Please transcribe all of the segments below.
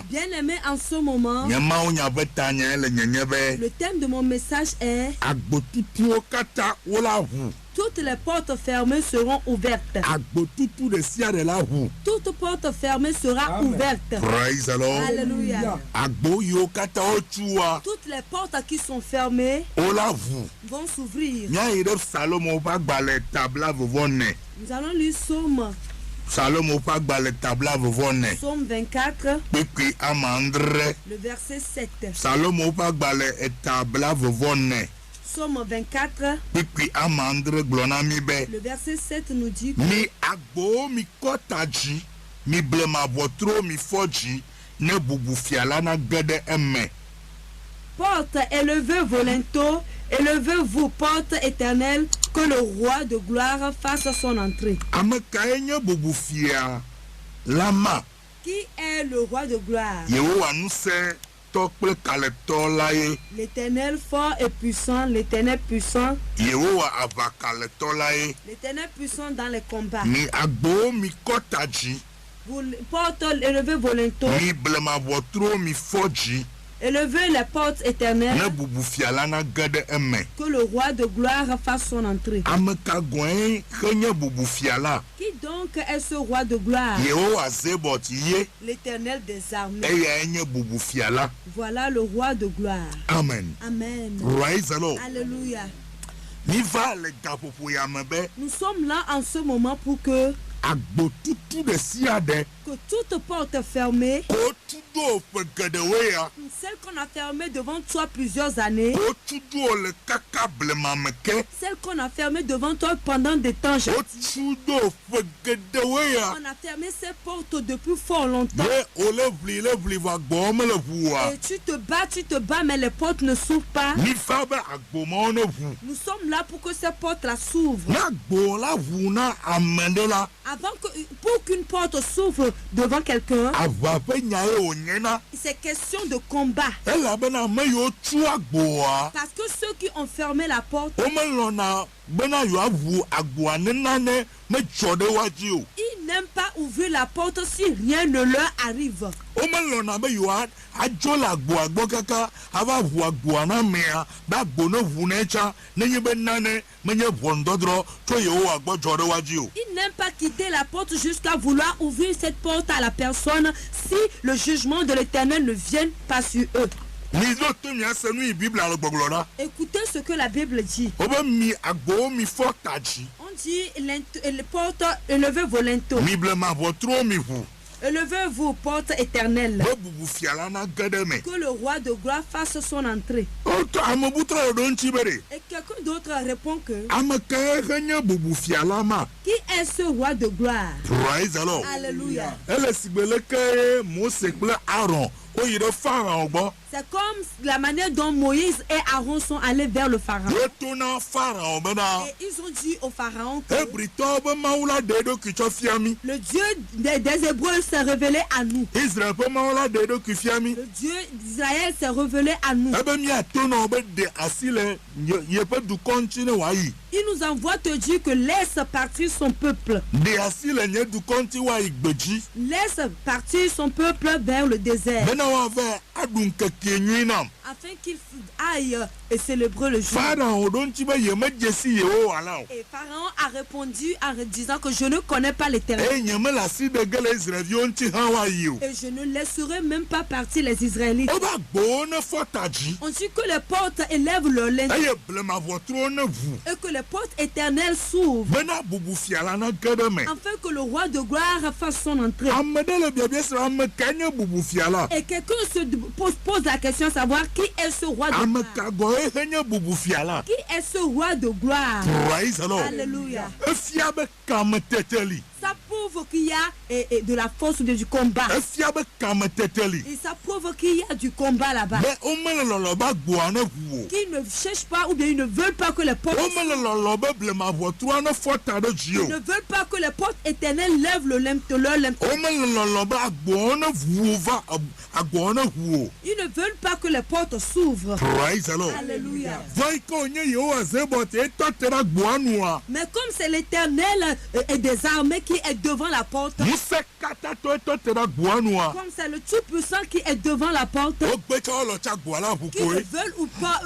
Bien-aimé, en ce moment, le thème de mon message est toutes les portes fermées seront ouvertes. Toute porte fermée sera ouverte. Praise the Lord. Alléluia. Toutes les portes qui sont fermées vont s'ouvrir. Nous allons lire Psaume 24, le verset 7. Psaume 24, le verset 7 nous dit que porte, élevez-vous, porte éternelle, que le roi de gloire fasse son entrée. Qui est le roi de gloire? L'Éternel fort et puissant, l'Éternel puissant. L'Éternel puissant dans les combats. Vous porte, élevez vos linteaux. Élevez les portes éternelles. Que le roi de gloire fasse son entrée. Qui donc est ce roi de gloire? L'Éternel des armées. Voilà le roi de gloire. Amen. Amen. Praise the Lord. Alléluia. Nous sommes là en ce moment pour que toute porte fermée, celle qu'on a fermée devant toi plusieurs années, celle qu'on a fermée devant toi pendant des temps, on a fermé ces portes depuis fort longtemps. Et tu te bats, mais les portes ne s'ouvrent pas. Nous sommes là pour que ces portes-là s'ouvrent. Pour qu'une porte s'ouvre devant quelqu'un, c'est question de combat. Parce que ceux qui ont fermé la porte, ils n'aiment pas ouvrir la porte si rien ne leur arrive. Ils n'aiment pas quitter la porte jusqu'à vouloir ouvrir cette porte à la personne si le jugement de l'Éternel ne vient pas sur eux. Écoutez ce que la Bible dit. On dit les portes, élevez vos linteaux. Élevez-vous, porte éternelle. Que le roi de gloire fasse son entrée. Et quelqu'un d'autre répond que qui est ce roi de gloire? Praise the Lord. Alléluia. C'est comme la manière dont Moïse et Aaron sont allés vers le pharaon. Et ils ont dit au pharaon que le Dieu des Hébreux s'est révélé à nous. Le Dieu d'Israël s'est révélé à nous. Il nous envoie te dire que laisse partir son peuple. Laisse partir son peuple vers le désert. Afin qu'il aille et célébrer le jour. Et Pharaon a répondu en disant que je ne connais pas l'Éternel. Et je ne laisserai même pas partir les Israélites. On dit que les portes élèvent leur linteau. Et que les portes éternelles s'ouvrent. Afin que le roi de gloire fasse son entrée. Et quelqu'un se pose la question de savoir qui est ce roi de gloire. Qui est ce roi de gloire? Alléluia. Ça prouve qu'il y a de la force ou du combat. Et ça prouve qu'il y a du combat là-bas. Qui ne cherchent pas ou bien ils ne veulent pas que les portes. Ils ne veulent pas que les portes éternelles lèvent leur linteau. Ils ne ne veulent pas que les portes s'ouvrent. Praise the Lord. Alléluia. Mais comme c'est l'Éternel et des armées qui est devant la porte, comme c'est le Tout-Puissant qui est devant la porte, qu'ils le veulent ou pas,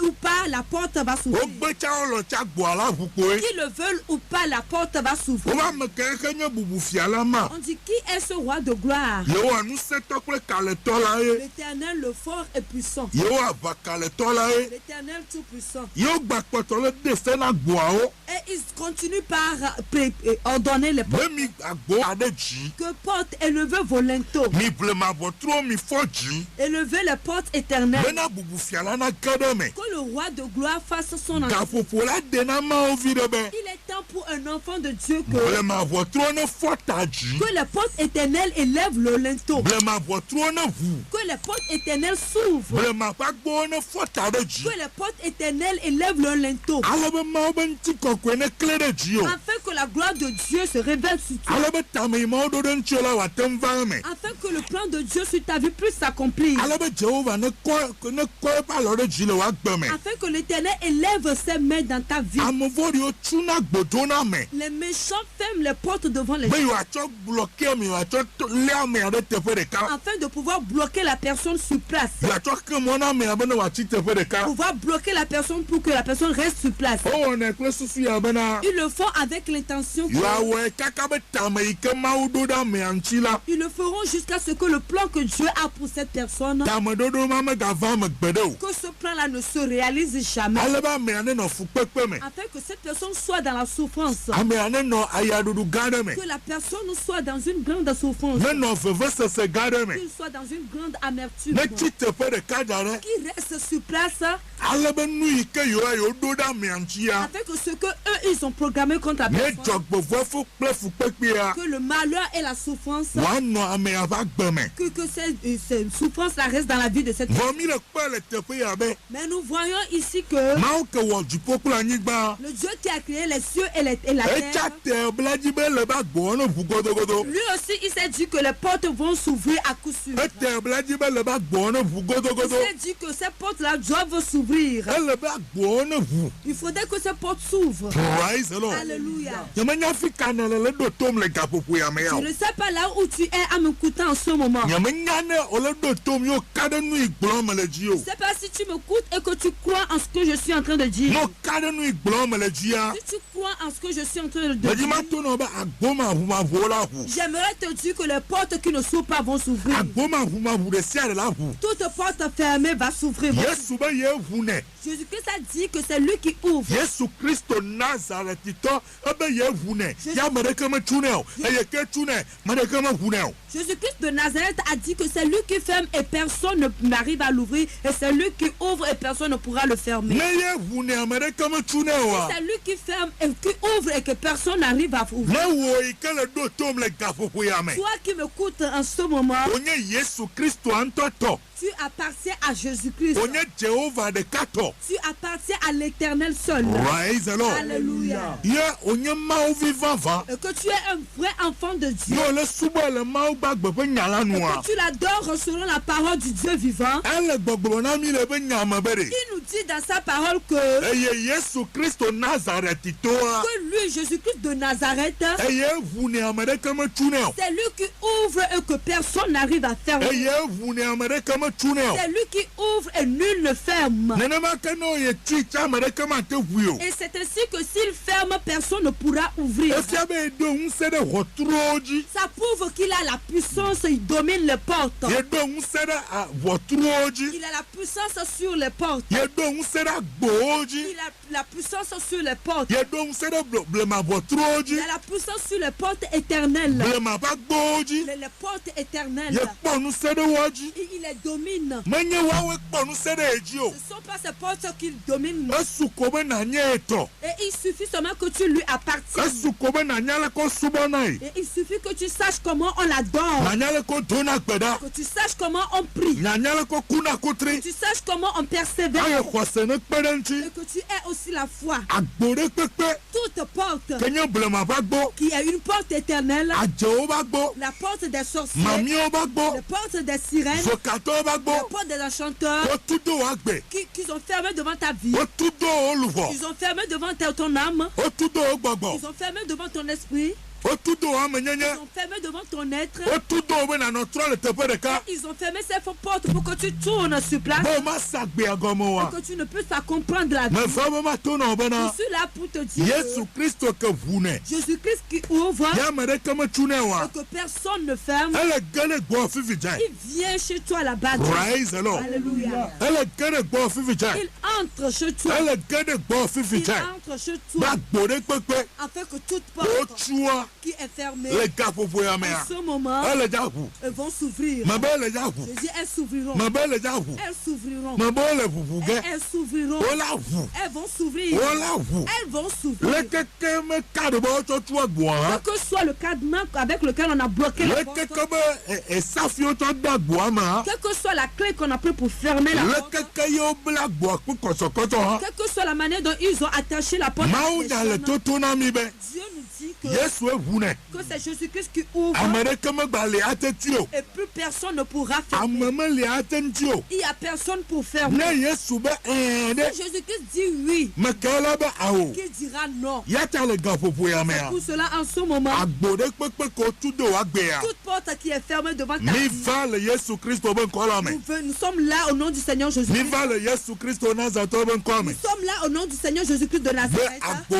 la porte va s'ouvrir. Qu'ils le veulent ou pas, la porte va s'ouvrir. On dit, qui est ce roi de gloire? L'Éternel le fort et puissant. L'Éternel tout-puissant. Et il continue par ordonner les portes. Que porte élevez vos linteaux. Élevez les portes éternelles. Que le roi de gloire fasse son entrée. Il est temps pour un enfant de Dieu que les portes éternelles élèvent le linteau. Que les portes éternelles s'ouvrent. Que les portes éternelles élèvent le linteau. Afin que la gloire de Dieu se révèle sur toi. Afin que le plan de Dieu sur ta vie puisse s'accomplir. Afin que l'Éternel élève ses mains dans ta vie. Les méchants ferment les portes devant les gens. Afin de pouvoir bloquer la personne sur place. Pouvoir bloquer la personne pour que la personne reste sur place. Ils le font avec l'intention que ils le feront jusqu'à ce que le plan que Dieu a pour cette personne, que ce plan-là ne se réalise jamais. Afin que cette personne soit dans la souffrance. Que la personne soit dans une grande souffrance. Qu'il soit dans une grande amertume. Qu'il reste sur place. Afin que ce que eux ils ont programmé contre la personne, que le malheur et la souffrance, que cette souffrance la reste dans la vie de cette personne. Mais nous voyons ici que le Dieu qui a créé les cieux et la terre, lui aussi il s'est dit que les portes vont s'ouvrir à coup sûr. Il s'est dit que ces portes là doivent s'ouvrir. Il faudrait que ces portes s'ouvrent. Alléluia. Je ne sais pas là où tu es à m'écouter en ce moment. Je ne sais pas si tu m'écoutes et que tu crois en ce que je suis en train de dire. Si tu crois en ce que je suis en train de dire, j'aimerais te dire que les portes qui ne s'ouvrent pas vont s'ouvrir. Toute porte fermée va s'ouvrir. Jésus-Christ a dit que c'est lui qui ouvre. Jésus-Christ de Nazareth a dit que c'est lui qui ferme et personne n'arrive à l'ouvrir. Et c'est lui qui ouvre et personne ne pourra le fermer. C'est lui qui ferme et qui ouvre et que personne n'arrive à ouvrir. Toi qui m'écoutes en ce moment, tu appartiens à Jésus-Christ. Tu appartiens à l'Éternel seul. Alléluia. Et que tu es un vrai enfant de Dieu. Et que tu l'adores selon la parole du Dieu vivant. Il nous dit dans sa parole que lui, Jésus-Christ de Nazareth, c'est lui qui ouvre et que personne n'arrive à fermer. C'est lui qui ouvre et nul ne ferme. Et c'est ainsi que s'il ferme, personne ne pourra ouvrir. Ça prouve qu'il a la puissance, il domine les portes. Il a la puissance sur les portes. Il a la puissance sur les portes. Il a la puissance sur les portes éternelles. Les portes éternelles. Il les domine. Ce ne sont pas ces portes qu'il domine. Et il suffit seulement que tu lui appartiennes. Et il suffit que tu saches comment on l'adore. Que tu saches comment on prie. Que tu saches comment on persévère. Et que tu aies aussi la foi. Toute porte qui est une porte éternelle, la porte des sorciers, la porte des sirènes, la porte des enchanteurs, qui sont fermés devant ta vie, ils sont fermés devant ton âme, ils sont fermés devant ton esprit, ils ont fermé devant ton être. Ils ont fermé ces portes pour que tu tournes sur place. Et que tu ne puisses pas comprendre la vie. Je suis là pour te dire Jésus-Christ qui ouvre et que personne ne ferme. Il vient chez toi là-bas. Alléluia. Il entre chez toi. Il entre chez toi. Afin que toute porte qui est fermée en ce moment, elles vont s'ouvrir. Je dis, elles s'ouvriront. Elles s'ouvriront. Elles s'ouvriront. Elles vont s'ouvrir. Elles vont s'ouvrir. Quel que soit le cadenas avec lequel on a bloqué la porte, quelle que soit la clé qu'on a pris pour fermer la porte, quelle que soit la manière dont ils ont attaché la porte, Dieu nous dit que c'est Jésus-Christ qui ouvre et plus personne ne pourra fermer. Il n'y a personne pour fermer. Si Jésus-Christ dit oui, qui dira non? C'est pour cela en ce moment, toute porte qui est fermée devant ta vie, nous sommes là au nom du Seigneur Jésus-Christ. Nous sommes là au nom du Seigneur Jésus-Christ de Nazareth, afin que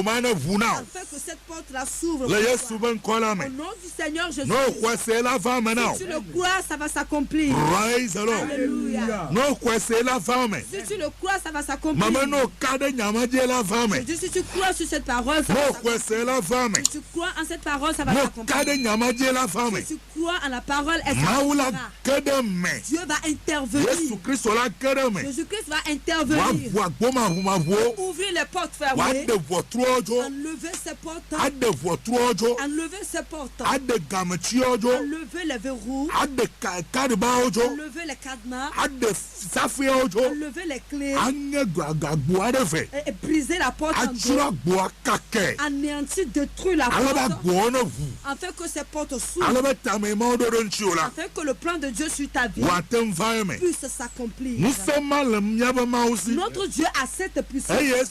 cette porte-là s'ouvre. Au nom du Seigneur Jésus-Christ. Si tu le crois, ça va s'accomplir. Alléluia. Si tu le crois, ça va s'accomplir. Je dis, si tu crois sur cette parole, ça va s'accomplir. Si tu crois en cette parole, ça va s'accomplir. Si tu crois en la parole, elle s'accomplira. Dieu va intervenir. Jésus-Christ va intervenir. Ouvrir les portes fermées. Enlever ces portes. Enlever ces portes. Enlever les verrous. Enlever les cadenas. Enlever les clés. Et briser la porte en deux. Anéantir, détruire la porte. Afin que ces portes s'ouvrent. Afin que le plan de Dieu sur ta vie puisse s'accomplir. Notre Dieu a cette puissance. Et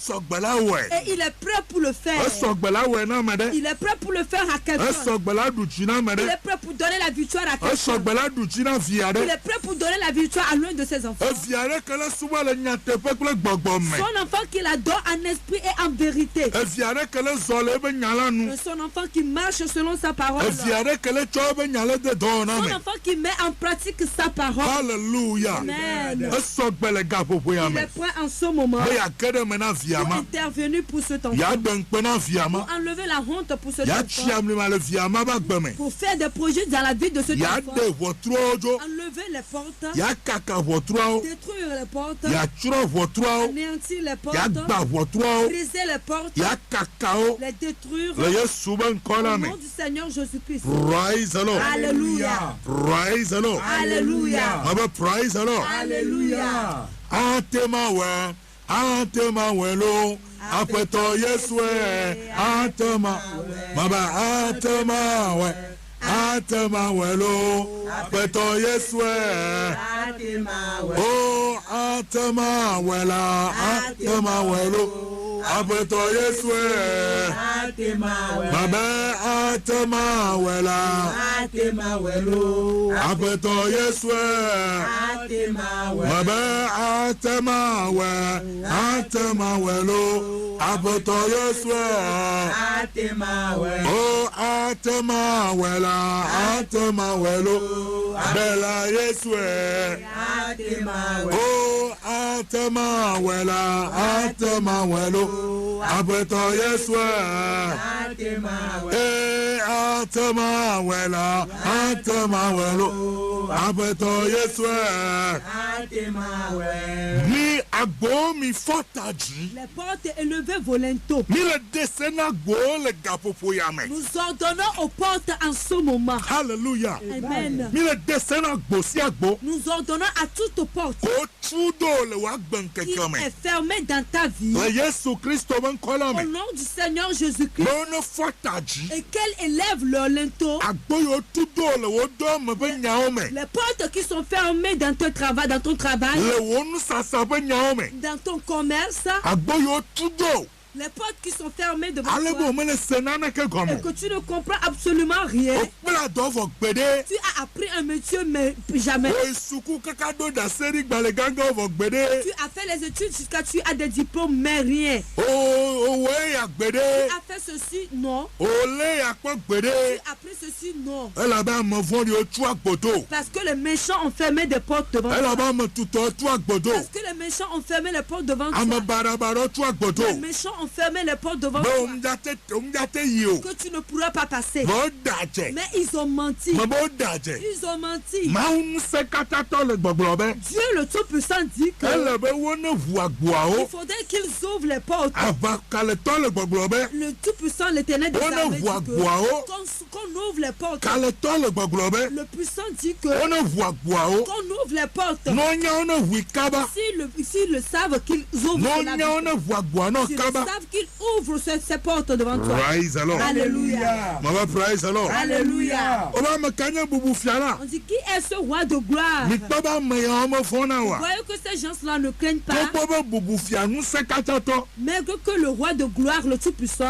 il est prêt pour le faire. Il est prêt pour le faire à quelqu'un. Il est prêt pour donner la victoire à quelqu'un. Il est prêt pour donner la victoire à l'un de ses enfants. Son enfant qu'il adore en esprit et en vérité. Son enfant qui marche selon sa parole. Son enfant qui met en pratique sa parole. Alléluia. Amen. Il est prêt en ce moment pour intervenir pour cet enfant. Pour enlever la honte pour cet enfant. Pour faire des projets dans la vie de cet enfant. Enlever les portes. Détruire les portes. Anéantir les portes. Briser les portes. Les détruire. Au nom du Seigneur Jésus-Christ. Alléluia. Alléluia. Alléluia. Antema welo apeto Yeswe antema baba antema welo apeto Yeswe oh antema wela antema welo apeto Yeswe baba antema wela apeto Yeswe baba antema welo apeto Yeswe oh antema wela bela Yeswe oh antema wela apeto Yeswe antema wela apeto Yeswe mi agbo mi fotaji les portes élevées volento. Mi le desena gbo le gapopo yame. Nous ordonnons aux portes en ce moment. Alléluia. Amen. Mi le desena gbo si agbo. Nous ordonnons à toute porte. est fermé dans ta vie. Au nom du Seigneur Jésus-Christ. Et qu'elle élève leur linteau. Les portes qui sont fermées dans ton travail, dans ton commerce. Les portes qui sont fermées devant toi. Et que tu ne comprends absolument rien. Tu as appris un métier mais jamais. Tu as fait les études jusqu'à tu as des diplômes mais rien. Tu as fait ceci, non. Tu as appris ceci, non. Parce que les méchants ont fermé des portes devant toi. Parce que les méchants ont fermé les portes devant toi. Les méchants ont fermé les portes devant toi. Que tu ne pourras pas passer. Mais ils ont menti. Ils ont menti. Dieu le Tout-Puissant dit que il faudrait qu'ils ouvrent les portes. Le Tout-Puissant, l'Éternel des armées dit qu'on ouvre les portes. Le Puissant dit que qu'on ouvre les portes. S'ils le savent qu'ils ouvrent la porte. Qu'il ouvre ces portes devant toi. Alléluia. Alléluia. On dit qui est ce roi de gloire? Vous voyez que ces gens-là ne craignent pas. Mais que le roi de gloire, le Tout-Puissant,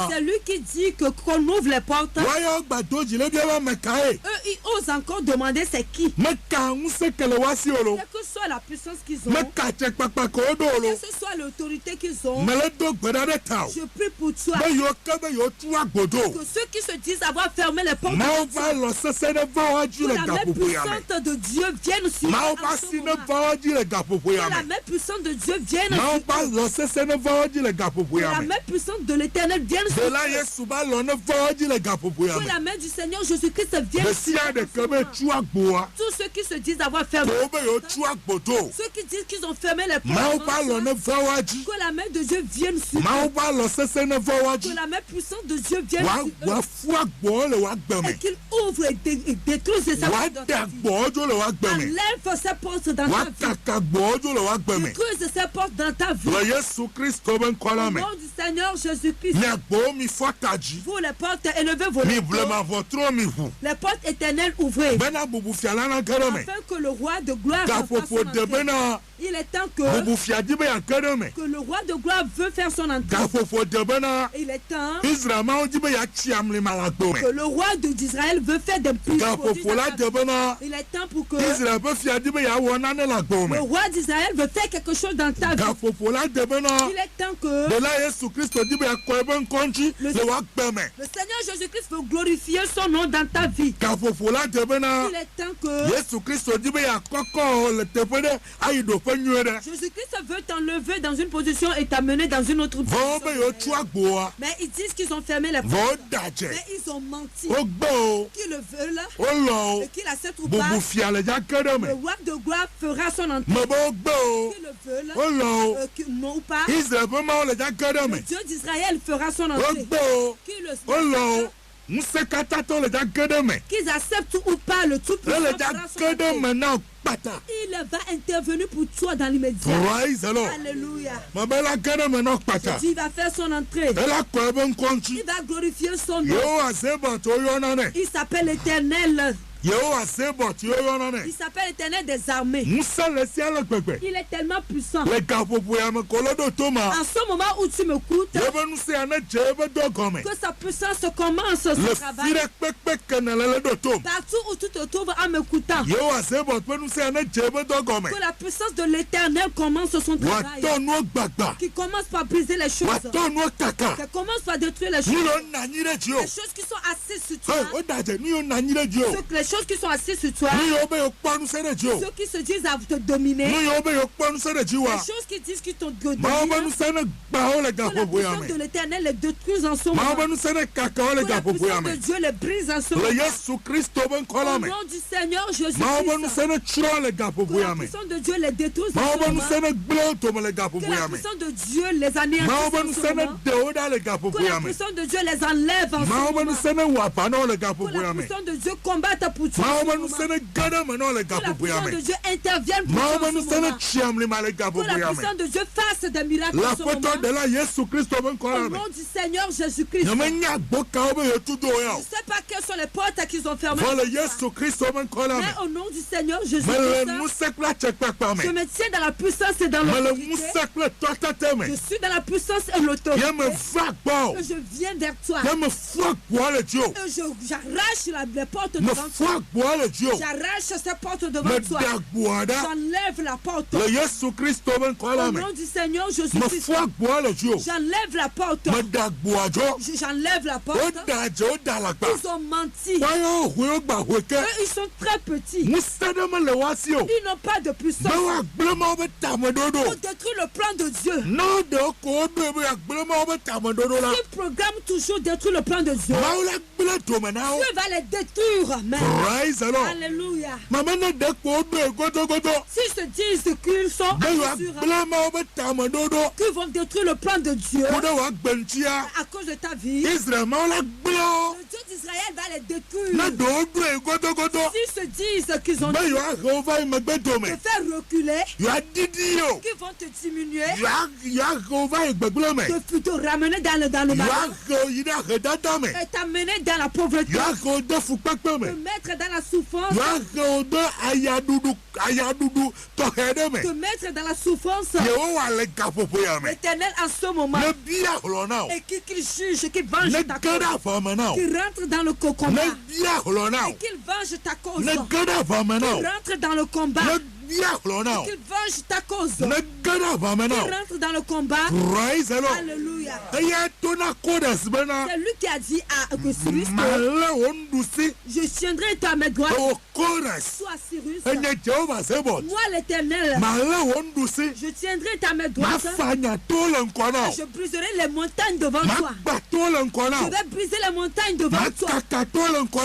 c'est lui qui dit qu'on ouvre les portes. Eux, ils osent encore demander c'est qui. Quelle que soit la puissance qu'ils ont, quelle que soit l'autorité qu'ils ont, je prie pour toi que ceux qui se disent avoir fermé les portes, que la main puissante de Dieu vienne sur eux. Que la main puissante de Dieu vienne sur eux. Que la main puissante de l'Éternel vienne sur eux. Que la main du Seigneur Jésus-Christ vienne sur eux. Tous ceux qui se disent avoir fermé les portes, ceux qui disent qu'ils ont fermé les portes, que la main de Dieu vienne sur eux. Que la main puissante de Dieu vienne sur eux. Et qu'il ouvre et détruise ces portes dans ta vie. Enlève ces portes dans ta vie. Détruise ces portes dans ta vie. Au nom du Seigneur Jésus-Christ. Vous les portes, élevez vos linteaux. Les portes éternelles ouvrez. Afin que le roi de gloire fasse son entrée. Il est temps que le roi de gloire veut faire son entrée. Il est temps que le roi d'Israël veut faire des prodiges. Il est temps pour que le roi d'Israël veut faire quelque chose dans ta vie. Il est temps que le Seigneur Jésus-Christ veut glorifier son nom dans ta vie. Il est temps que Jésus-Christ veut t'enlever dans une position et t'amener dans une autre position. Mais ils disent qu'ils ont fermé les portes. Mais ils ont menti. Qu'ils le veulent et qu'ils acceptent ou pas, le roi de gloire fera son entrée. Qu'ils le veulent non ou pas, le Dieu d'Israël fera son entrée. Qu'ils le veulent, qu'ils acceptent ou pas, le Tout-Puissant fera son entrée. Il va intervenir pour toi dans l'immédiat. Alléluia. Il va faire son entrée. Il va glorifier son nom. Il s'appelle l'Éternel. Il s'appelle l'Éternel des armées. Il est tellement puissant. En ce moment où tu m'écoutes, que sa puissance commence son travail. Partout où tu te trouves en m'écoutant, que la puissance de l'Éternel commence son travail. Qui commence par briser les choses. Qui commence par détruire les choses. Les choses qui sont assises sur toi. Les choses qui sont assises sur toi. Ceux qui se disent à te dominer. Les choses qui disent qu'ils t'ont dominé. Que la puissance de l'Éternel les détruise en ce moment. Que la puissance de Dieu les brise en ce moment. Au nom du Seigneur Jésus-Christ. Que la puissance de Dieu les détruise en ce moment. Que la puissance de Dieu les anéantisse en ce moment. Que la puissance de Dieu les enlève en ce moment. Que la puissance de Dieu combatte pour toi. Que la puissance de Dieu intervienne pour toi. Que la puissance de Dieu fasse des miracles. Au nom du Seigneur Jésus-Christ. Je ne sais pas quelles sont les portes qu'ils ont fermées. Mais au nom du Seigneur Jésus-Christ, je me tiens dans la puissance et dans l'autorité. Je suis dans la puissance et l'autorité. Je viens vers toi. J'arrache les portes devant toi. J'arrache ces portes devant toi. J'enlève la porte. Au nom du Seigneur Jésus-Christ. J'enlève la porte. J'enlève la porte. Ils ont menti. Eux, ils sont très petits. Ils n'ont pas de puissance pour détruire le plan de Dieu. Ils programment toujours détruire le plan de Dieu. Dieu va les détruire. Amen. Alléluia. S'ils se disent qu'ils sont qu'ils vont détruire le plan de Dieu à cause de ta vie, le Dieu d'Israël va les détruire. S'ils se disent qu'ils ont te faire reculer, qu'ils vont te diminuer, te ramener dans le malheur et t'amener dans la pauvreté, te mettre dans la souffrance, te mettre dans la souffrance. L'Éternel en ce moment et qu'il juge, qu'il venge ta cause, qu'il rentre dans le combat et qu'il venge ta cause, qu'il rentre dans le combat, qu'il venge ta cause, qu'il rentre dans le combat. Alléluia. C'est lui qui a dit à Cyrus, je tiendrai ta main droite. Toi Cyrus, moi l'Éternel, je tiendrai ta main droite. Je briserai les montagnes devant toi. Je vais briser les montagnes devant toi. Je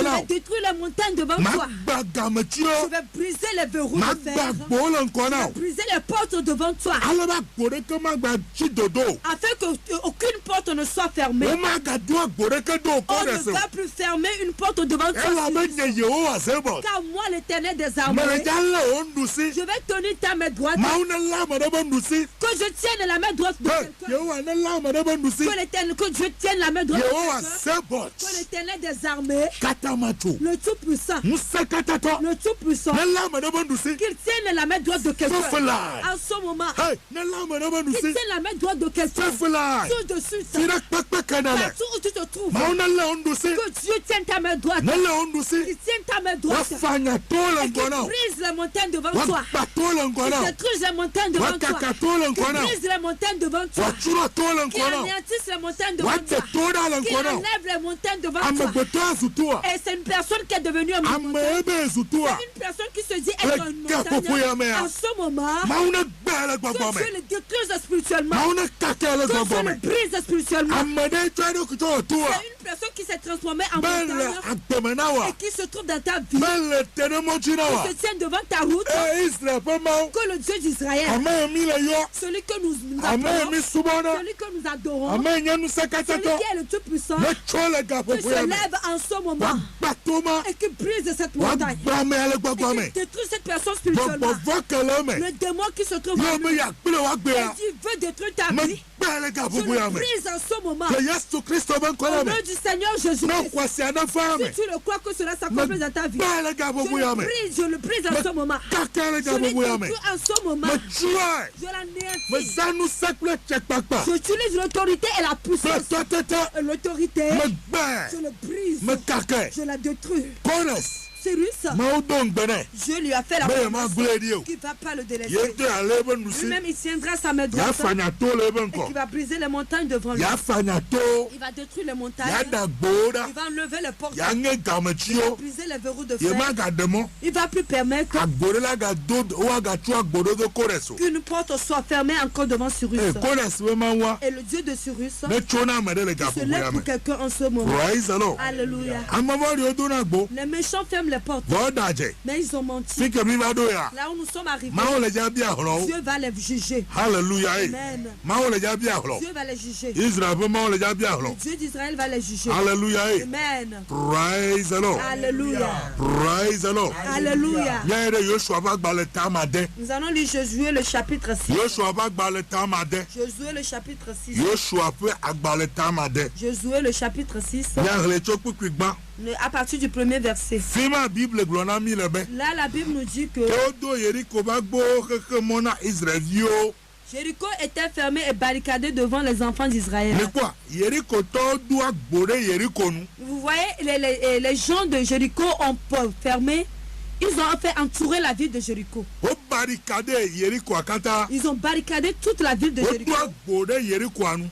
vais détruire les montagnes devant toi. Je vais briser les verrous de fer. Je vais briser les portes devant toi. Afin qu'aucune porte ne soit fermée. On ne va plus fermer une porte devant toi. Car moi l'Éternel des armées, je vais tenir ta main droite. Que je tienne la main droite de quelqu'un. Que Dieu tienne la main droite de quelqu'un. Que l'Éternel des armées, le Tout-Puissant, le Tout-Puissant, qu'il tienne la main droite de quelqu'un. En ce moment, qu'il tienne la main droite de quelqu'un. Tout de suite, partout où tu te trouves, que Dieu tienne ta main droite. Qu'il tienne ta main droite. Et qu'il brise les montagnes devant toi. Qu'il détruise les montagnes devant toi. Qu'il brise les montagnes devant toi. Qu'il anéantisse les montagnes devant toi. Qu'il enlève les montagnes devant toi. Et c'est une personne qui est devenue un montagne. C'est une personne qui se dit être une montagne. En ce moment, que Dieu le détruise spirituellement. Que Dieu le brise spirituellement. C'est une personne qui s'est transformée en montagne et qui se trouve dans ta vie. Qui se tient devant ta route. Que le Dieu d'Israël, celui que nous appelons, celui que nous adorons, celui qui est le Tout-Puissant, qui se lève en ce moment et qui brise cette montagne et qui détruit cette personne spirituellement. Le démon qui se trouve en lui et qui veut détruire ta vie, je le brise en ce moment. Au nom du Seigneur Jésus-Christ. Si tu le crois que cela s'accomplit dans ta vie, je le brise en ce moment. Je le détruis en ce moment. Je l'anéantis. J'utilise l'autorité et la puissance. L'autorité, je le brise. Je la détruis. Cyrus, Dieu lui a fait la promesse qu'il ne va pas le délaisser. Lui-même, il tiendra sa main droite et qu'il va briser les montagnes devant lui. Il va détruire les montagnes. Il va enlever les portes. Il va briser les verrous de fer. Il ne va plus permettre qu'une porte soit fermée encore devant Cyrus. Et le Dieu de Cyrus se lève pour quelqu'un en ce moment. Alléluia. Les méchants ferment les portes. Mais ils ont menti. Là où nous sommes arrivés, Dieu va les juger. Hallelujah. Amen. Dieu va les juger. Le Dieu d'Israël va les juger. Hallelujah. Amen. Praise the Lord. Alléluia. Praise the Lord. Alléluia. Nous allons lire Josué le chapitre 6. Josué le chapitre 6. Josué le chapitre 6. À partir du premier verset. Là, la Bible nous dit que Jéricho était fermé et barricadé devant les enfants d'Israël. Vous voyez, les gens de Jéricho ont fermé. Ils ont fait entourer la ville de Jéricho. Ils ont barricadé toute la ville de Jéricho.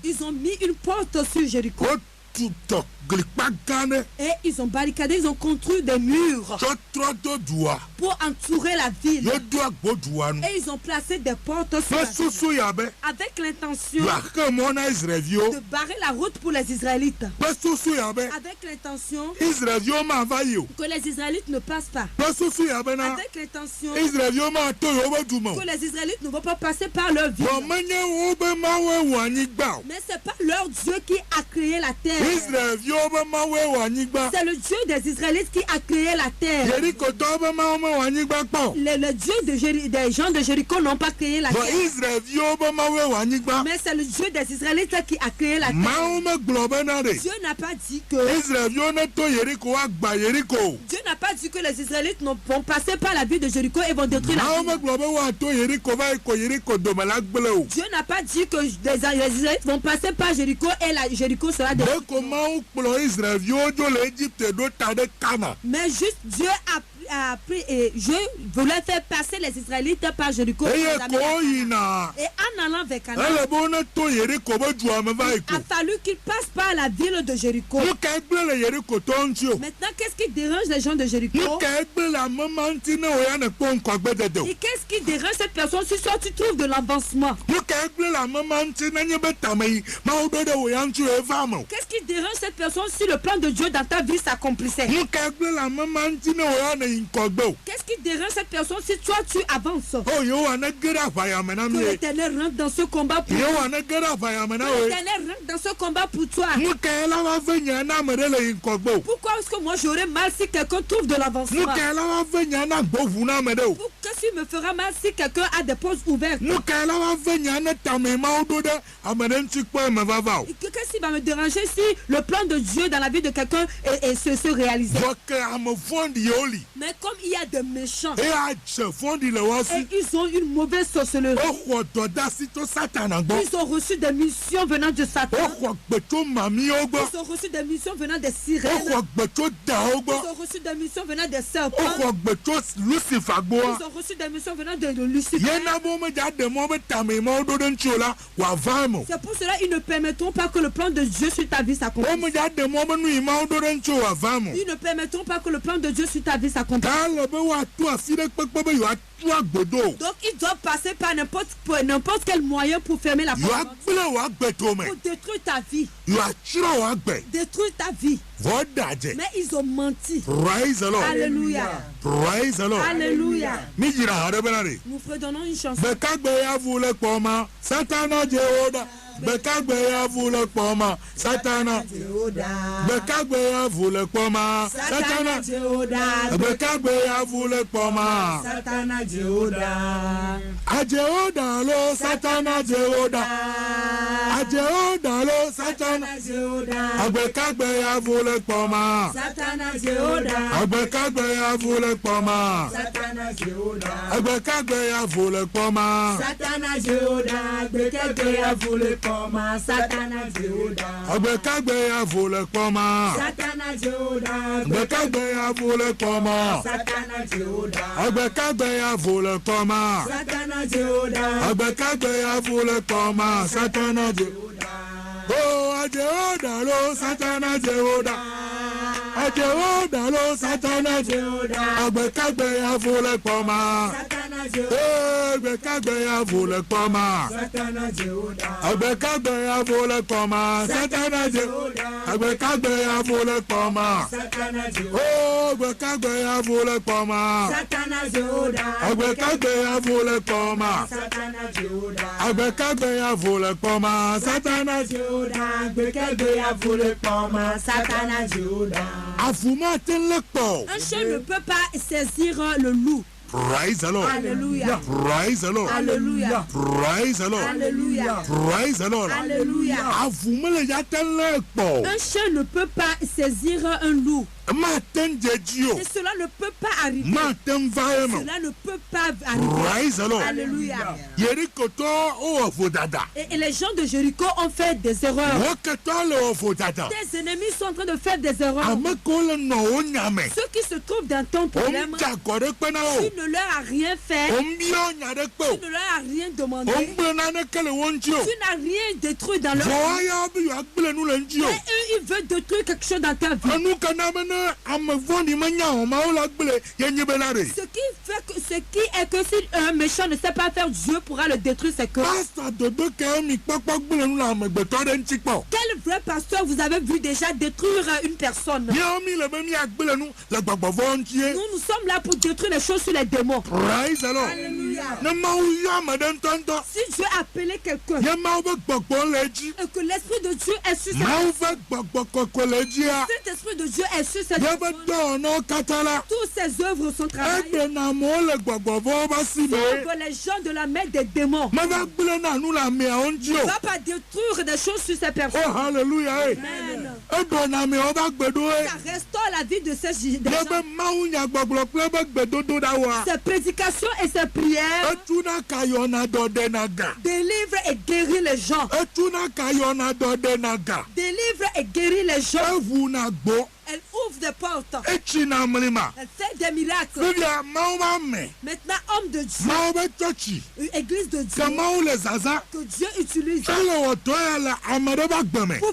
Ils ont mis une porte sur Jéricho. Et ils ont barricadé, ils ont construit des murs pour entourer la ville. Et ils ont placé des portes sur la ville avec l'intention de barrer la route pour les Israélites. Avec l'intention que les Israélites ne passent pas. Avec l'intention que les Israélites ne vont pas passer par leur ville. Mais ce n'est pas leur Dieu qui a créé la terre. C'est le Dieu des Israélites qui a créé la terre. Le Dieu des gens de Jéricho n'ont pas créé la terre. Mais c'est le Dieu des Israélites qui a créé la terre. Dieu n'a pas dit que Dieu n'a pas dit que les Israélites vont passer par la ville de Jéricho et vont détruire la ville. Dieu n'a pas dit que les Israélites vont passer par Jéricho et Jéricho sera détruite. Mais juste Dieu a pris et je voulais faire passer les Israélites par Jéricho. Et en allant vers Canaan, il a fallu qu'ils passent par la ville de Jéricho. Maintenant, qu'est-ce qui dérange les gens de Jéricho? Et qu'est-ce qui dérange cette personne si soit tu trouves de l'avancement? Qu'est-ce qui dérange cette personne si le plan de Dieu dans ta vie s'accomplissait? Qu'est-ce qui dérange cette personne si toi tu avances? Que l'Éternel rentre dans ce combat pour toi. L'Éternel rentre dans ce combat pour toi. Pourquoi est-ce que moi j'aurais mal si quelqu'un trouve de l'avancement? Qu'est-ce qui me fera mal si quelqu'un a des postes ouvertes? Qu'est-ce qui va me déranger si le plan de Dieu dans la vie de quelqu'un se réalise? Mais comme il y a des méchants et ils ont une mauvaise sorcellerie, ils ont reçu des missions venant de Satan, ils ont reçu des missions venant des sirènes, ils ont reçu des missions venant des serpents, ils ont reçu des missions venant de Lucifer. C'est pour cela qu'ils ne permettront pas que le plan de Dieu sur ta vie s'accomplisse. Ils ne permettront pas que le plan de Dieu sur ta vie s'accomplisse. Donc ils doivent passer par n'importe quel moyen pour fermer la porte, pour détruire ta vie. Détruire ta vie. Mais ils ont menti. Alléluia. Alléluia. Nous fredonnons une chanson. Bekagbeya vule kpoma Satana Bekagbeya vule kpoma Satana Bekagbeya vule kpoma Satana Jehoda Ajehoda lo Satana Jehoda Ajehoda lo Satana Jehoda Bekagbeya vule kpoma Satana Jehoda Bekagbeya vule kpoma Satana Jehoda Bekagbeya vule kpoma Satana Jehoda Bekagbeya vule Satana Jehoda Bekagbeya vule kpoma Satana Jehoda Bekagbeya vule kpoma Satana Jehoda Bekagbeya vule kpoma Satana Jehoda Bekagbeya vule kpoma Satana Jehoda Oh Jehoda lo Satana Jehoda Jehoda lo Satana Jehoda Bekagbeya vule kpoma Satana Agbekagbe ya vole kpoma. Agbekagbe ya vole kpoma. Satana Jehoda. Agbekagbe ya vole kpoma. Agbekagbe ya vole kpoma. Agbekagbe ya vole kpoma. Agbekagbe ya vole kpoma. Satana Jehoda. Agbekagbe ya vole kpoma. Satana Jehoda. Afuma telekpo. Un chien ne peut pas saisir le loup. Praise the Lord. Alléluia. Praise the Lord. Alléluia. Praise the Lord. Alléluia. Praise the Lord. Alléluia. Afumele ya telekpo. Un chien ne peut pas saisir un loup. Et cela ne peut pas arriver. Cela ne peut pas arriver. Praise the Lord. Alléluia. Et les gens de Jéricho ont fait des erreurs. Tes ennemis sont en train de faire des erreurs. Ceux qui se trouvent dans ton problème, tu ne leur as rien fait. Tu ne leur as rien demandé. Tu n'as rien détruit dans leur vie. Et eux, ils veulent détruire quelque chose dans ta vie. Ce qui est que si un méchant ne sait pas faire, Dieu pourra le détruire. C'est que quel vrai pasteur vous avez vu déjà détruire une personne? Nous sommes là pour détruire les choses sur les démons. Alléluia. Si Dieu a appelé quelqu'un et que l'esprit de Dieu est sur cet esprit de Dieu est sur cette personne, toutes ses œuvres sont travaillées pour les gens de la main des démons. Ne va pas détruire des choses sur ces personnes. Oh, hallelujah. Amen. Ça restaure la vie de ces gens. Ses prédications et ses prières délivrent et guérit les gens. Délivre et guérit les gens. Elle ouvre des portes. Elle fait des miracles. Maintenant, homme de Dieu, église de Dieu, que Dieu utilise pour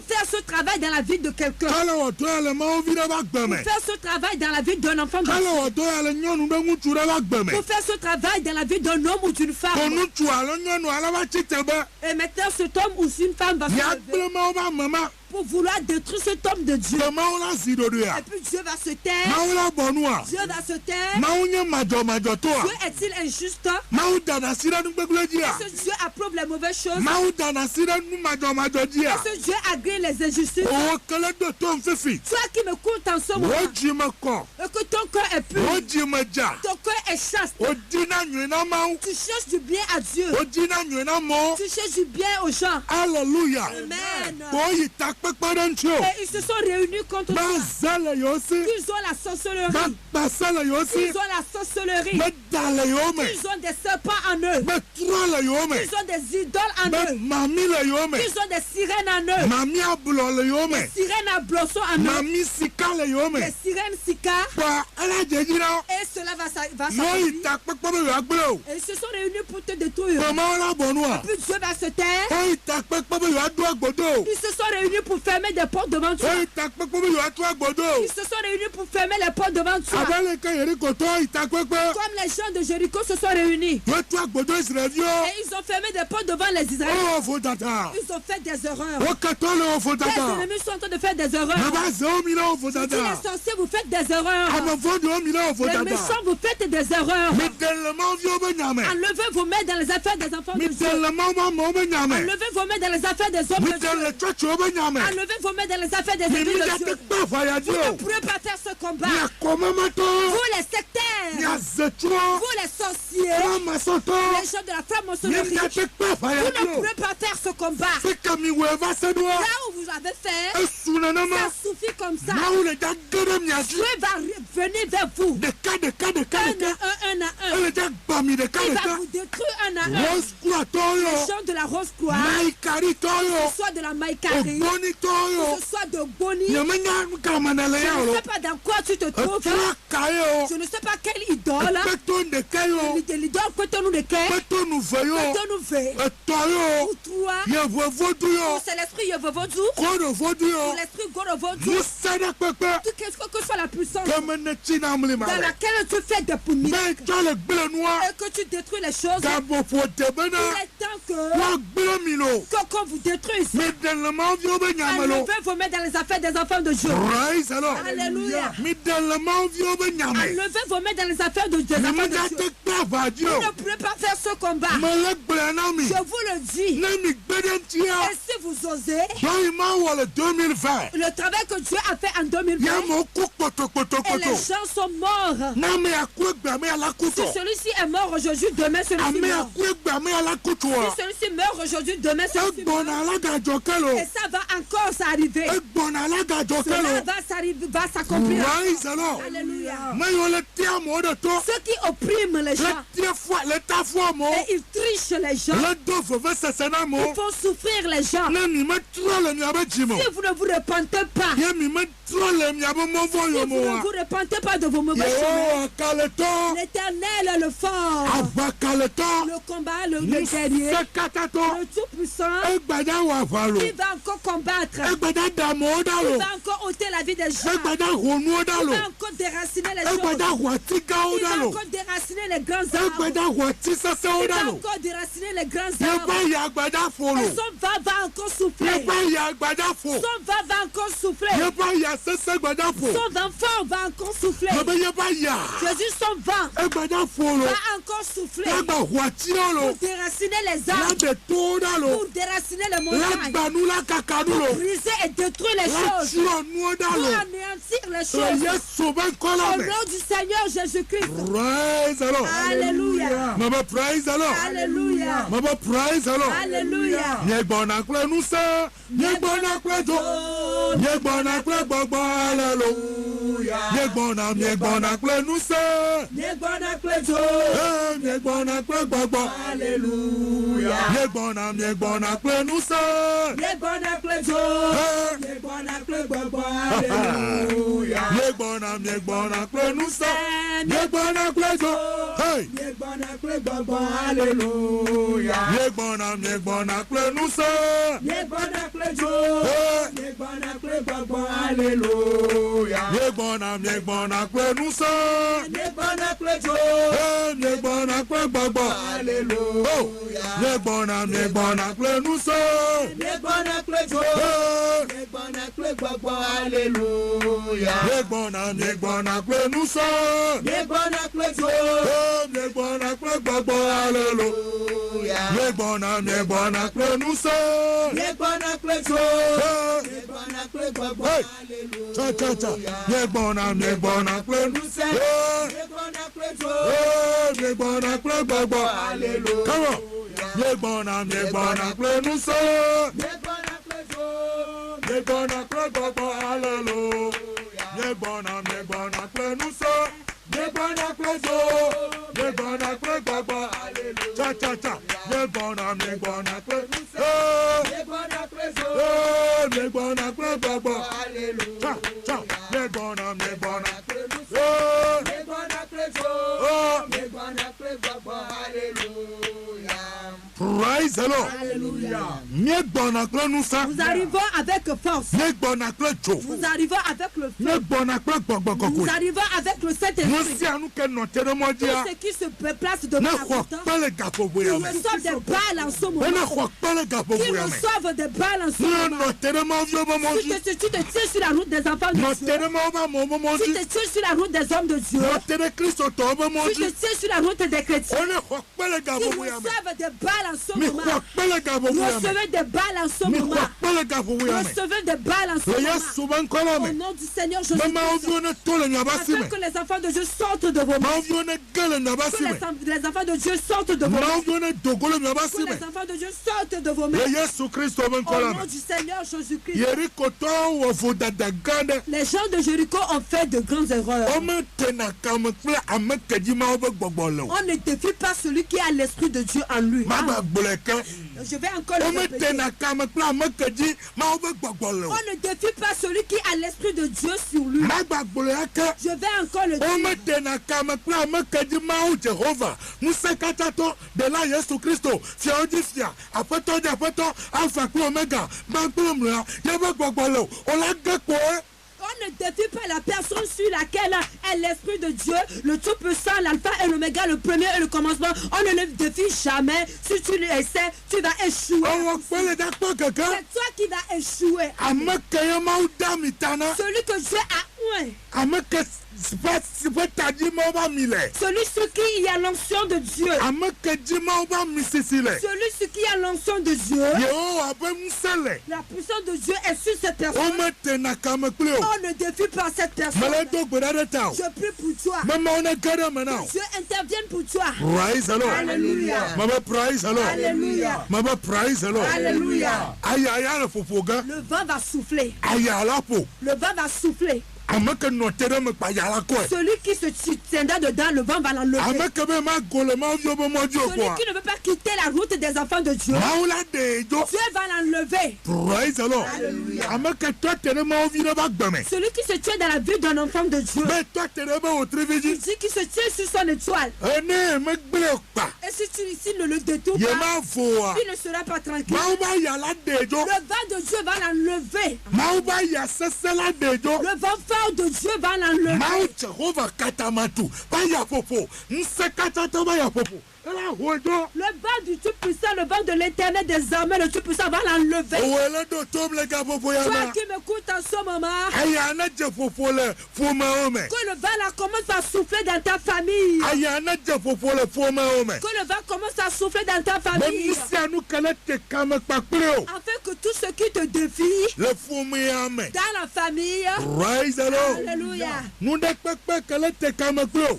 faire ce travail dans la vie de quelqu'un. Pour faire ce travail dans la vie d'un enfant de Dieu. Pour faire ce travail dans la vie d'un homme ou d'une femme. Et maintenant, cet homme ou une femme va se lever pour vouloir détruire cet homme de Dieu. Et puis Dieu va se taire. Dieu va se taire. Dieu est-il injuste? Est-ce que Dieu approuve les mauvaises choses? Est-ce que Dieu agrée les injustices? Toi qui me comptes en ce moment, et que ton cœur est pur, ton cœur est chaste, tu cherches du bien à Dieu, tu cherches du bien aux gens. Alléluia. Amen. Et ils se sont réunis contre toi. Ils ont la sorcellerie. Ils ont la sorcellerie. Ils ont des serpents en eux. Ils ont des idoles en eux. Ils ont des sirènes en eux. Des sirènes à blossom en eux. Des sirènes sika. Et cela va s'arrêter. Et ils se sont réunis pour te détruire. Et puis Dieu va se taire. Ils se sont réunis pour fermer des portes devant toi. Ils se sont réunis pour fermer les portes devant toi. Comme les gens de Jéricho se sont réunis. Et ils ont fermé des portes devant les Israélites. Ils ont fait des erreurs. Les ennemis sont en train de faire des erreurs. Si les sorciers, vous faites des erreurs. Les méchants, vous faites des erreurs. Enlevez vos mains dans les affaires des enfants de Dieu. Enlevez vos mains dans les affaires des hommes de Dieu. Enlevez vos mains dans les affaires des églises de Dieu. Vous ne pourrez pas faire ce combat. Vous les sectaires, vous les sorciers, les gens de la franc-maçonnerie, vous ne pourrez pas faire ce combat. Là où vous avez fait, ça suffit comme ça. Dieu va venir vers vous. Un à un. Il va vous détruire un à un. Les gens de la Rose-Croix, soit de la maïkarie, que ce soit de Boni. Je ne sais pas dans quoi tu te trouves. Je ne sais pas quelle idole. L'idole que nous ou toi. C'est l'esprit Yevovodou. Ou l'esprit Gorovodou. Qu'est-ce que soit la puissance dans laquelle tu fais des punits et que tu détruis les choses. Il est temps que qu'on vous détruise. Enlevez vos mains dans les affaires des enfants de Dieu. Alléluia. Enlevez vos mains dans les affaires des enfants de Dieu. Vous ne pouvez pas faire ce combat. Je vous le dis. Et si vous osez, le travail que Dieu a fait en 2020, et les gens sont morts. Si celui-ci est mort aujourd'hui, demain celui-ci meurt. Si celui-ci meurt aujourd'hui, demain celui-ci meurt. Et ça va encore s'arriver. Cela va s'accomplir. Alléluia. Ceux qui oppriment les gens et ils trichent les gens, ils font souffrir les gens. Si vous ne vous repentez pas, si vous ne vous repentez pas de vos mauvais chemins, l'Éternel est le fort, le combat, le guerrier, le tout-puissant, il va encore combattre, il va encore ôter la vie des gens, il va encore déraciner les choses, il va encore déraciner les grands arbres, il va encore déraciner les grands arbres, et son vent va encore souffler, son vent va encore souffler, son vent fort va encore souffler, Jésus, son vent va encore souffler pour déraciner les arbres, pour déraciner les montagnes, pour briser et détruire les choses, pour anéantir les choses. Au nom du Seigneur Jésus-Christ. Alléluia. Alléluia. Alléluia. Nous arrivons avec force. Nous arrivons avec le feu. Nous arrivons avec le Saint-Esprit. Tout ce qui se place devant la porte, qui reçoivent des balles en ce moment. Qui reçoivent des balles en ce moment. Tu te tiens sur la route des enfants de Dieu. Tu te tiens sur la route des hommes de Dieu. Tu te tiens sur la route des chrétiens. Qui reçoivent des balles en ce moment. Recevez des balles en ce moment. Recevez des balles en ce moment. Au nom du Seigneur Jésus-Christ. Afin que les enfants de Dieu sortent de vos mains. Que les enfants de Dieu sortent de vos mains. Que les enfants de Dieu sortent de vos mains. Au nom du Seigneur Jésus-Christ. Les gens de Jéricho ont fait de grandes erreurs. On ne défie pas celui qui a l'esprit de Dieu en lui. Je vais encore le répéter. On ne défie pas celui qui a l'esprit de Dieu sur lui. Je vais encore le dire. On ne défie pas la personne sur laquelle est l'Esprit de Dieu, le Tout-Puissant, l'Alpha et l'Oméga, le premier et le commencement. On ne le défie jamais. Si tu l'essaies, tu vas échouer. C'est toi qui vas échouer. Celui que Dieu a oué. Celui sur qui il y a l'onction de Dieu. Celui sur qui il y a l'onction de Dieu. La puissance de Dieu est sur cette personne. On ne défie pas cette personne. Je prie pour toi. Dieu intervienne pour toi. Praise the Lord. Alléluia. Praise the Lord. Alléluia. Praise the Lord. Alléluia. Le vent va souffler. Le vent va souffler. Celui qui se tiendra dedans, le vent va l'enlever. Celui qui ne veut pas quitter la route des enfants de Dieu, Dieu va l'enlever. Praise the Lord. Alléluia. Celui qui se tient dans la vie d'un enfant de Dieu, il dit qu'il se tient sur son étoile. Et si tu ici ne le détournes pas, il ne sera pas tranquille. Le vent de Dieu va l'enlever. Le vent fort de Dieu va l'enlever. Le vent du Tout-Puissant, le vent de l'Éternel des armées, le Tout-Puissant va l'enlever. Toi qui m'écoutes en ce moment, que le vent là commence à souffler dans ta famille. Que le vent commence à souffler dans ta famille. Afin que tout ce qui te défie dans la famille, alléluia.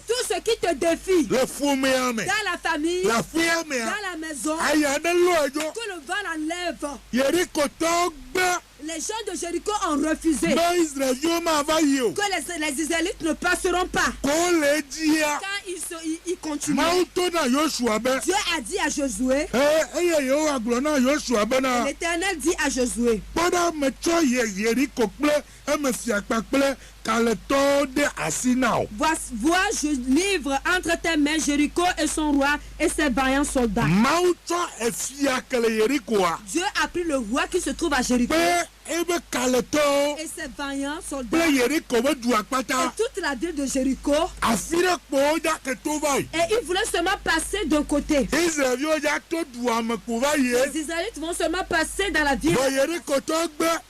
Tout ce qui te défie dans la famille, dans la maison, que le vent l'enlève. Les gens de Jéricho ont refusé que les Israélites ne passeront pas. Quand ils continuent, Dieu a dit à Josué, l'Éternel dit à Josué, vois, je livre entre tes mains Jéricho et son roi et ses vaillants soldats. Dieu a pris le roi qui se trouve à Jéricho et ses vaillants soldats et toute la ville de Jéricho, et ils voulaient seulement passer d'un côté. Les Israélites vont seulement passer dans la ville,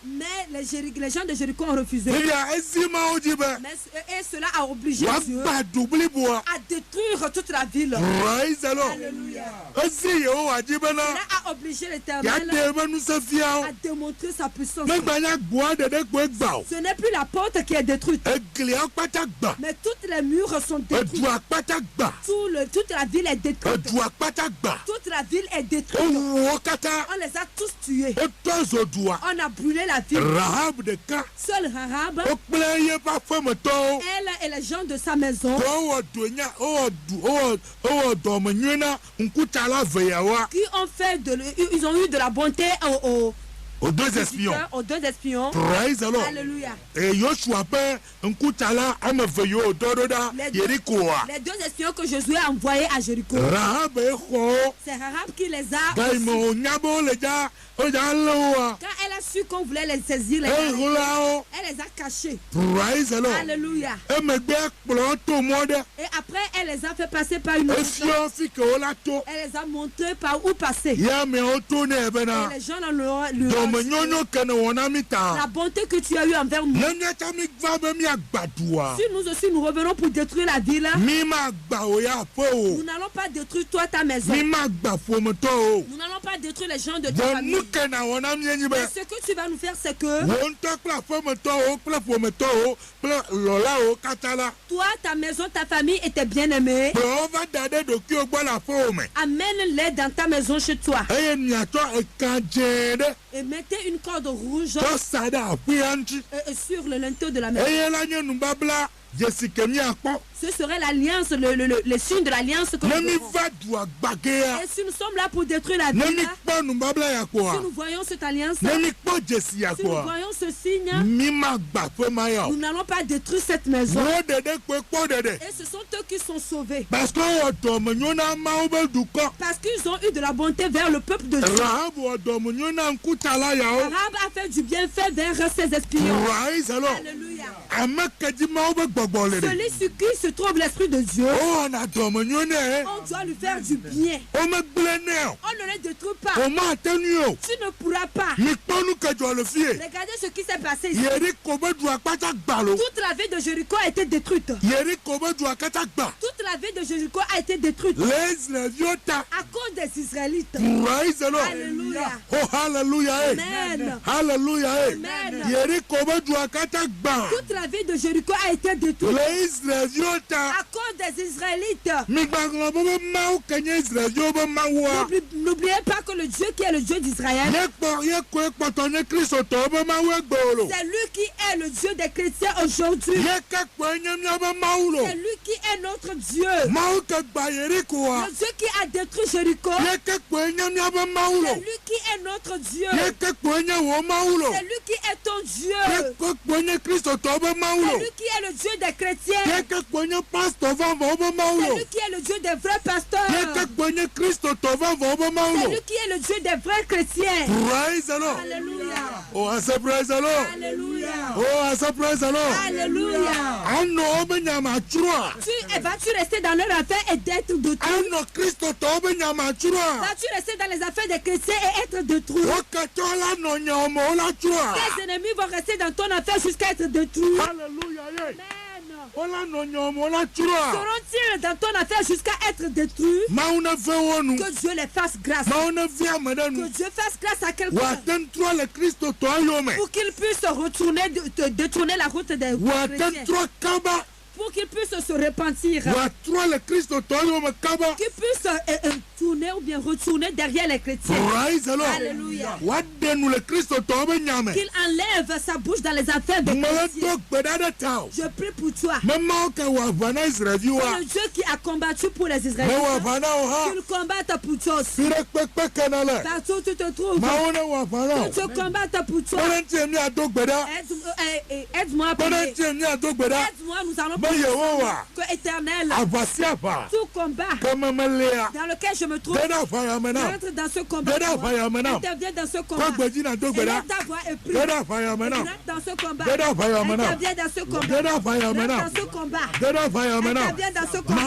mais les gens de Jéricho ont refusé. Et cela a obligé Dieu à détruire toute la ville. Alléluia. Cela a obligé l'Éternel à démontrer sa puissance. Ce n'est plus la porte qui est détruite, mais toutes les murs sont détruits. Toute la ville est détruite. Toute la ville est détruite. On les a tous tués. On a brûlé la ville. Seul Rahab, elle et les gens de sa maison, qui ont eu de la bonté aux deux espions. Praise the Lord. Alléluia. Et Joshua les deux espions que Josué a envoyés à Jéricho, c'est Rahab qui les a. Quand elle a su qu'on voulait les saisir, elle les a cachés. Praise the Lord. Alléluia. Et après, elle les a fait passer par une autre. Elle les a montré par où passer. Et les gens la bonté que tu as eue envers nous. Si nous aussi nous revenons pour détruire la ville, nous n'allons pas détruire toi, ta maison. Nous n'allons pas détruire les gens de ta famille. Mais ce que tu vas nous faire, c'est que toi, ta maison, ta famille était bien aimée. Amène-les dans ta maison chez toi. Et mettez une corde rouge sur le linteau de la maison. Ce serait l'alliance, le signe de l'alliance que nous aurons. Et si nous sommes là pour détruire la vie, si nous voyons cette alliance, si nous voyons ce signe, nous n'allons pas détruire cette maison. Et ce sont eux qui sont sauvés. Parce qu'ils ont eu de la bonté vers le peuple de Dieu. Rahab a fait du bienfait vers ses espions. Alléluia. Celui sur qui se trouve l'Esprit de Dieu, on doit lui faire du bien. On ne le détruit pas. Tu ne pourras pas. Regardez ce qui s'est passé ici. Toute la ville de Jéricho a été détruite. Toute la ville de Jéricho a été détruite à cause des Israélites. Alléluia. Oh, hallelujah. Amen. Hallelujah. Amen. Toute la ville de Jéricho a été détruite à cause des Israélites. N'oubliez pas que le Dieu qui est le Dieu d'Israël, c'est lui qui est le Dieu des chrétiens aujourd'hui. C'est lui qui est notre Dieu. Le Dieu qui a détruit Jéricho, c'est lui qui est notre Dieu. C'est lui qui est ton Dieu. C'est lui qui est le Dieu des chrétiens. C'est lui qui est le Dieu des vrais pasteurs. C'est lui qui est le Dieu des vrais chrétiens. Praise the Lord. Alléluia. Oh, I say praise the Lord. Alléluia. Oh, I say praise the Lord. Alléluia. Vas-tu rester dans leur affaire et d'être détruit? Vas-tu rester dans les affaires des chrétiens et être détruit? Tes ennemis vont rester dans ton affaire jusqu'à être détruits. Alléluia. Seront-ils dans ton affaire jusqu'à être détruits? Que Dieu les fasse grâce. Que Dieu fasse grâce à quelqu'un pour qu'il puisse détourner la route des chrétiens. Pour qu'ils puissent se repentir. Qu'ils puissent tourner ou bien retourner derrière les chrétiens. Alléluia. Qu'il enlève sa bouche dans les affaires des chrétiens. Je prie pour toi. Le Dieu qui a combattu pour les Israélites, qu'il combatte pour toi aussi. Partout où tu te trouves, qu'il te combatte pour toi. Aide-moi à prier. Aide-moi, nous allons prier. Que éternel, tout combat dans lequel je me trouve, rentre dans ce combat. Interviens dans ce combat. Élève ta voix et prie. Rentre dans ce combat. Interviens dans ce combat. Rentre dans ce combat. Interviens dans ce combat.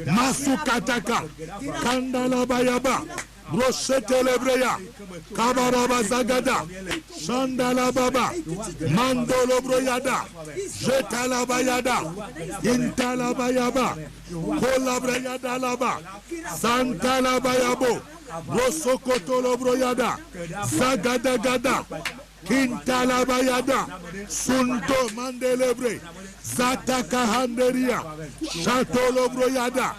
Masukataka Kandala Bayaba Roshete Lebreya Kabaraba Zagada Shandala Baba Mandolo Broyada Jetala Bayada Intala Bayaba Kola Brayada Laba Santala Bayabo Rosokotolo Broyada Zagada Gada Kintala Bayada Sunto Mandelebre Zataka Handeria Chatolo Broyada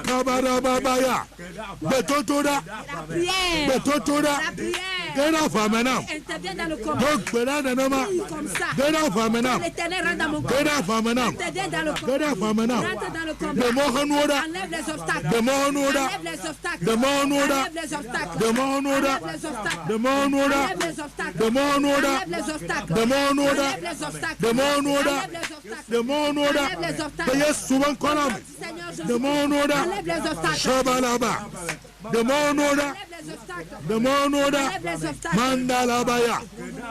Kabarababaya Betotora Betotora Gena Famena Interviens dans le combat. Donc Benanama Gena Famena L'Éternel rentre dans mon combat. Gena Famena Interviens dans le combat. Gena Famena Rentre dans le combat. De Mohanouda Enlève les obstacles. De Mohanouda Enlève les obstacles. De Mohanouda Enlève les obstacles. De Mohanouda Enlève les obstacles. De Mohanouda Enlève les obstacles. De Mohanouda Enlève les obstacles. De Mohanouda Enlève les obstacles. De Mohanouda Enlève les obstacles. De Mohanouda Enlève les obstacles. De Yesuban Kolam Seigneur Jésus. De Mohanouda Enlève les obstacles. Shabalaba De Mohanouda Enlève les obstacles. De Mohanouda Enlève les obstacles. Mandalabaya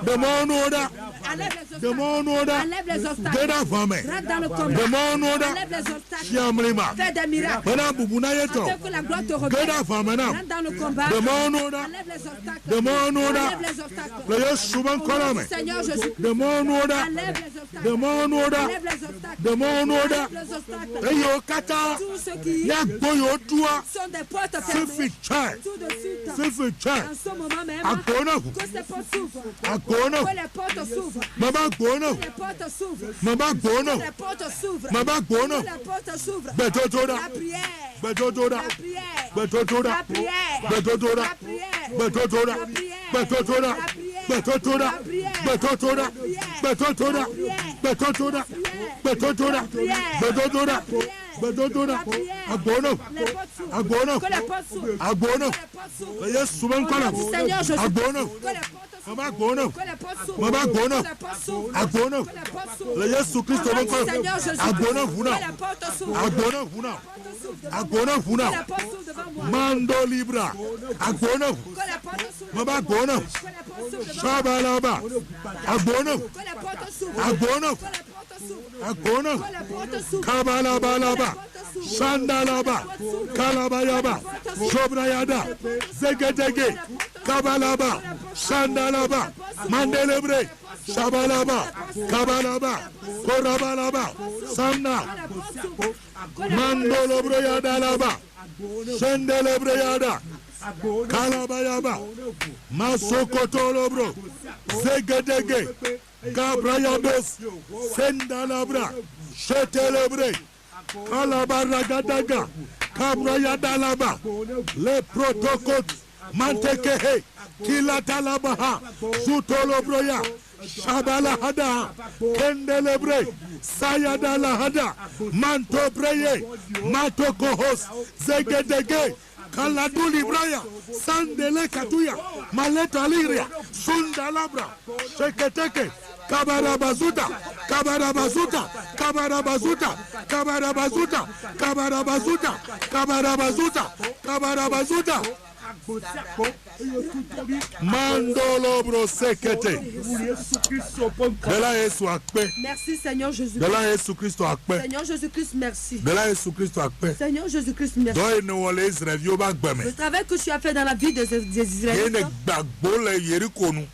De Mohanouda Enlève les obstacles. De Mohanouda Enlève les obstacles. Gena Fame Rentre dans le combat. De Mohanouda Enlève les obstacles. Shiamlima Fais des miracles. Bana Bubuna Yeto Afin que la gloire te revienne. Gena Famena Rentre dans le combat. De Mohanouda Enlève les obstacles. De Mohanouda Enlève les obstacles. Le Yesuban Kolame Seigneur Jésus. De Mohanouda Enlève les obstacles. De Mohanouda Enlève les obstacles. De Mohanouda Enlève les obstacles. Eyo Kata Tous ceux qui Yagoyo Tua sont des portes fermées. Fifi Chan Tout de suite. Fifi Chan En ce moment même. Akono Que ces portes s'ouvrent. Akono Que les portes s'ouvrent. Mama Gono Que les portes s'ouvrent. Mama Gono Que les portes s'ouvrent. Mama Gono Que les portes s'ouvrent. Betotora La prière. Betotora La prière. Betotora La prière. Betotora La prière. Betotora La prière. Betotora La prière. Betotora, Betotora, Betotora, Betotora, Betotora, Betotora, Betotora, Abono, Abono, Abono, Yes, Subankola, Abono, Mama Bono, Mama Bono, Abono, Yes, Christo, Abono, Vuna, Abono, Vuna, Abono, Vuna, Mando Libra, Abono, Mama Bono, Shabalaba, Abono, Abono, Abono, Kabalabalaba, Shandalaba, Kalabayaba, Shobrayada, Zegedege, Kabalaba, Shandalaba, Mandelebre, Shabalaba, Kabalaba, Korabalaba, Samna, Mandolobroyada Laba, Shendelebreada, Kalabayaba, Masokotolobro, Zegedege, Gabrayados, Sendalabra, Chetelebre, Kalabaragadaga, Kabrayadalaba, le protocoles, Mantekehe, Kilatalabaha, Sutolobroya, Shabalahada, Kendelebre, Sayadalahada, Mantobreye, Matokohos, Zegedege, Kaladuli Braya, Sandele Katuya, Maleta Liria, Sundalabra, Sheketeke, Kabarabazuta, Kabarabazuta, Kabarabazuta, Kabarabazuta, Kabarabazuta, Kabarabazuta, Kabarabazuta, Mandolo brosekete. Merci Seigneur Jésus. Seigneur Jésus-Christ, merci. Seigneur Jésus-Christ, merci. Le travail que tu as fait dans la vie des Israélites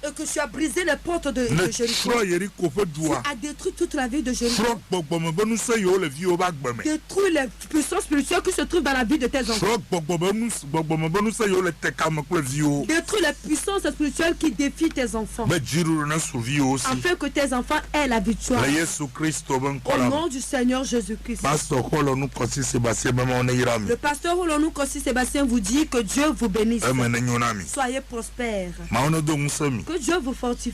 et que tu as brisé les portes de Jéricho. Tu as détruit toute la vie de Jéricho. Détruis les puissances spirituelles qui se trouvent dans la vie de tes enfants. Détruis les puissances spirituelles qui défient tes enfants. Afin que tes enfants aient la victoire. Au nom du Seigneur Jésus-Christ. Le pasteur Olonou Kossi Sébastien vous dit que Dieu vous bénisse. Soyez prospères. Que Dieu vous fortifie.